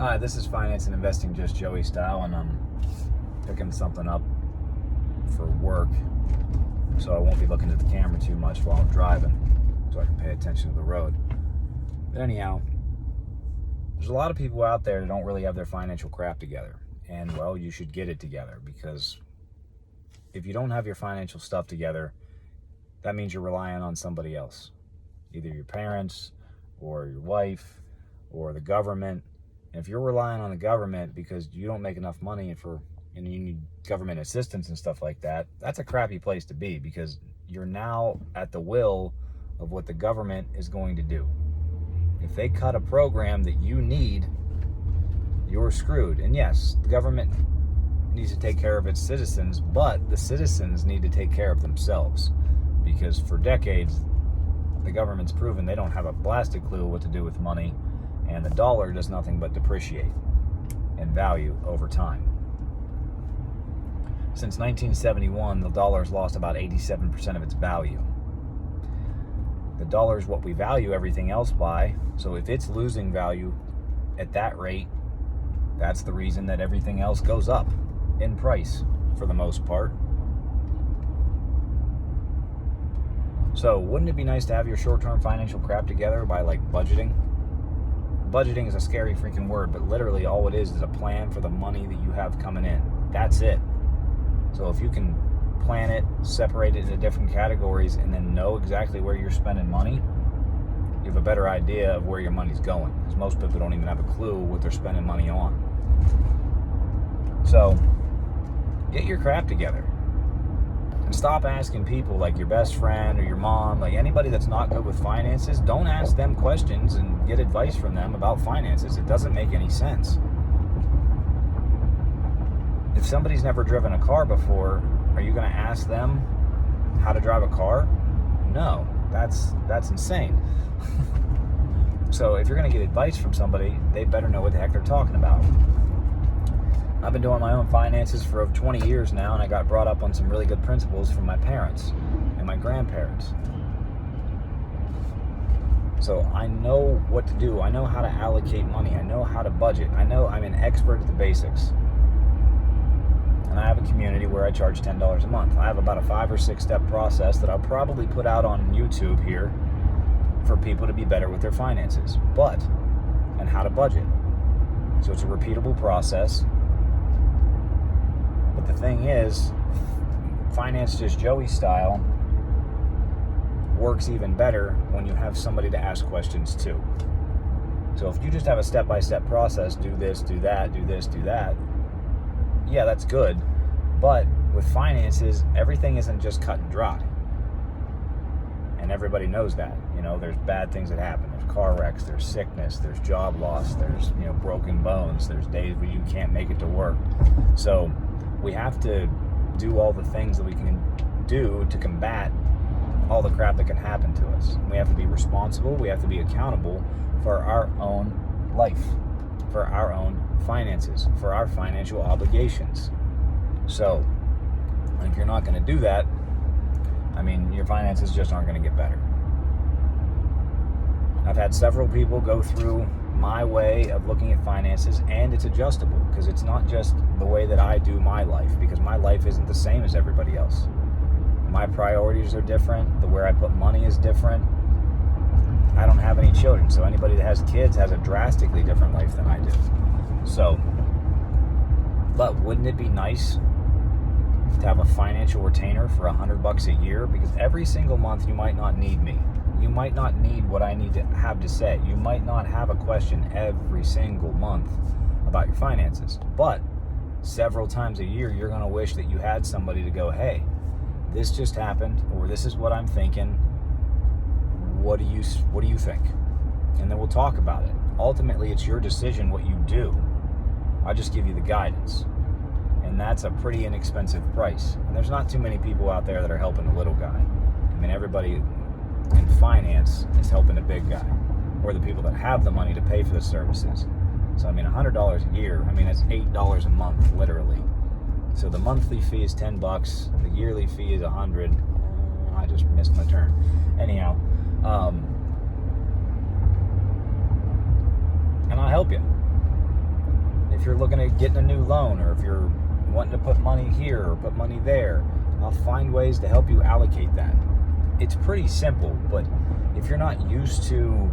Hi, this is Finance and Investing Just Joey style, and I'm picking something up for work, so I won't be looking at the camera too much while I'm driving, so I can pay attention to the road. But anyhow, there's a lot of people out there that don't really have their financial crap together, and well, you should get it together, because if you don't have your financial stuff together, that means you're relying on somebody else, either your parents or your wife or the government. And if you're relying on the government because you don't make enough money and you need government assistance and stuff like that, that's a crappy place to be, because you're now at the will of what the government is going to do. If they cut a program that you need, you're screwed. And yes, the government needs to take care of its citizens, but the citizens need to take care of themselves, because for decades, the government's proven they don't have a blasted clue what to do with money, and the dollar does nothing but depreciate in value over time. Since 1971, the dollar's lost about 87% of its value. The dollar is what we value everything else by, so if it's losing value at that rate, that's the reason that everything else goes up in price for the most part. So wouldn't it be nice to have your short-term financial crap together by budgeting? Budgeting is a scary freaking word, but literally all it is a plan for the money that you have coming in. That's it. So if you can plan it, separate it into different categories, and then know exactly where you're spending money, you have a better idea of where your money's going, because most people don't even have a clue what they're spending money on. So get your crap together. And stop asking people like your best friend or your mom, like anybody that's not good with finances. Don't ask them questions and get advice from them about finances. It doesn't make any sense. If somebody's never driven a car before, are you going to ask them how to drive a car? No, that's insane. So if you're going to get advice from somebody, they better know what the heck they're talking about. I've been doing my own finances for over 20 years now, and I got brought up on some really good principles from my parents and my grandparents. So I know what to do. I know how to allocate money. I know how to budget. I know I'm an expert at the basics. And I have a community where I charge $10 a month. I have about a 5 or 6 step process that I'll probably put out on YouTube here for people to be better with their finances. And how to budget. So it's a repeatable process. But the thing is, Finance Just Joey style works even better when you have somebody to ask questions to. So if you just have a step-by-step process, do this, do that, do this, do that, yeah, that's good. But with finances, everything isn't just cut and dry. And everybody knows that. There's bad things that happen. There's car wrecks, there's sickness, there's job loss, there's broken bones, there's days where you can't make it to work. So we have to do all the things that we can do to combat all the crap that can happen to us. We have to be responsible. We have to be accountable for our own life, for our own finances, for our financial obligations. So if you're not going to do that, your finances just aren't going to get better. I've had several people go through my way of looking at finances, and it's adjustable, because it's not just the way that I do my life, because my life isn't the same as everybody else. My priorities are different. The where I put money is different. I don't have any children, so anybody that has kids has a drastically different life than I do. So, but wouldn't it be nice to have a financial retainer for $100 a year? Because every single month you might not need me. You might not need what I need to have to say. You might not have a question every single month about your finances. But several times a year, you're going to wish that you had somebody to go, hey, this just happened, or this is what I'm thinking. What do you think? And then we'll talk about it. Ultimately, it's your decision what you do. I just give you the guidance. And that's a pretty inexpensive price. And there's not too many people out there that are helping the little guy. Everybody in finance is helping the big guy, or the people that have the money to pay for the services. So $100 a year, that's $8 a month, literally. So the monthly fee is $10, the yearly fee is $100. I just missed my turn. Anyhow, and I'll help you. if you're looking at getting a new loan, or if you're wanting to put money here or put money there, I'll find ways to help you allocate that. It's pretty simple, but if you're not used to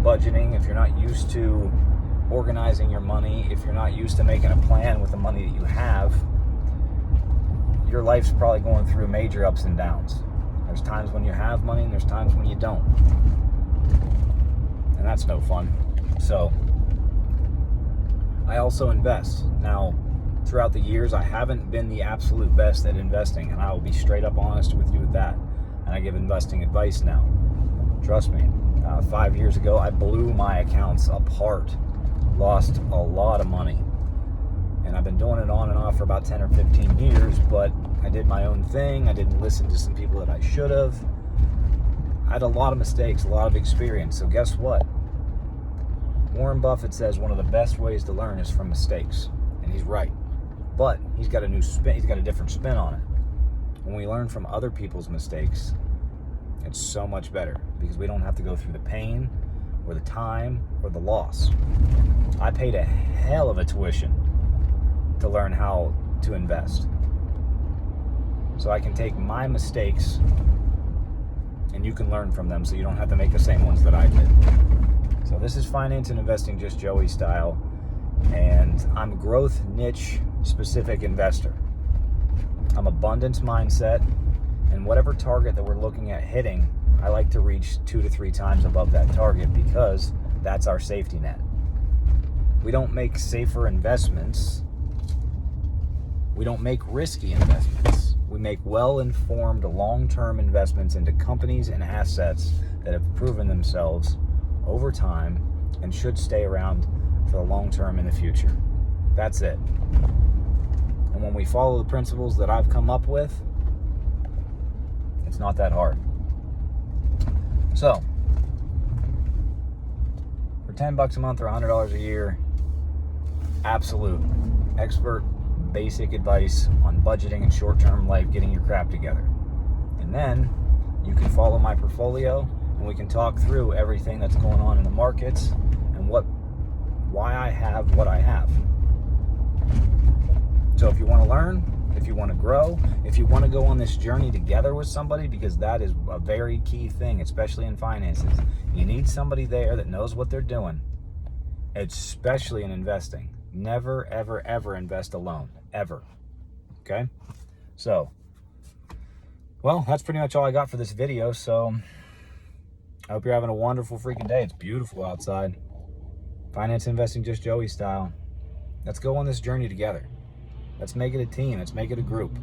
budgeting, if you're not used to organizing your money, if you're not used to making a plan with the money that you have, your life's probably going through major ups and downs. There's times when you have money and there's times when you don't. And that's no fun. So, I also invest. Now, throughout the years, I haven't been the absolute best at investing, and I will be straight up honest with you with that. And I give investing advice now. Trust me. 5 years ago, I blew my accounts apart. Lost a lot of money. And I've been doing it on and off for about 10 or 15 years, but I did my own thing. I didn't listen to some people that I should have. I had a lot of mistakes, a lot of experience. So guess what? Warren Buffett says one of the best ways to learn is from mistakes. And he's right. But he's got a new spin, he's got a different spin on it. When we learn from other people's mistakes, it's so much better because we don't have to go through the pain or the time or the loss. I paid a hell of a tuition to learn how to invest. So I can take my mistakes and you can learn from them so you don't have to make the same ones that I did. So this is Finance and Investing Just Joey style, and I'm a growth niche specific investor. I'm abundance mindset, and whatever target that we're looking at hitting, I like to reach 2 to 3 times above that target because that's our safety net. We don't make safer investments. We don't make risky investments. We make well-informed, long-term investments into companies and assets that have proven themselves over time and should stay around for the long term in the future. That's it. And when we follow the principles that I've come up with, it's not that hard. So, for $10 a month or $100 a year, absolute expert basic advice on budgeting and short-term life, getting your crap together. And then you can follow my portfolio and we can talk through everything that's going on in the markets and why I have what I have. So if you want to learn, if you want to grow, if you want to go on this journey together with somebody, because that is a very key thing, especially in finances. You need somebody there that knows what they're doing, especially in investing. Never, ever, ever invest alone. Ever. Okay? So, well, that's pretty much all I got for this video. So, I hope you're having a wonderful freaking day. It's beautiful outside. Finance Investing Just Joey style. Let's go on this journey together. Let's make it a team. Let's make it a group.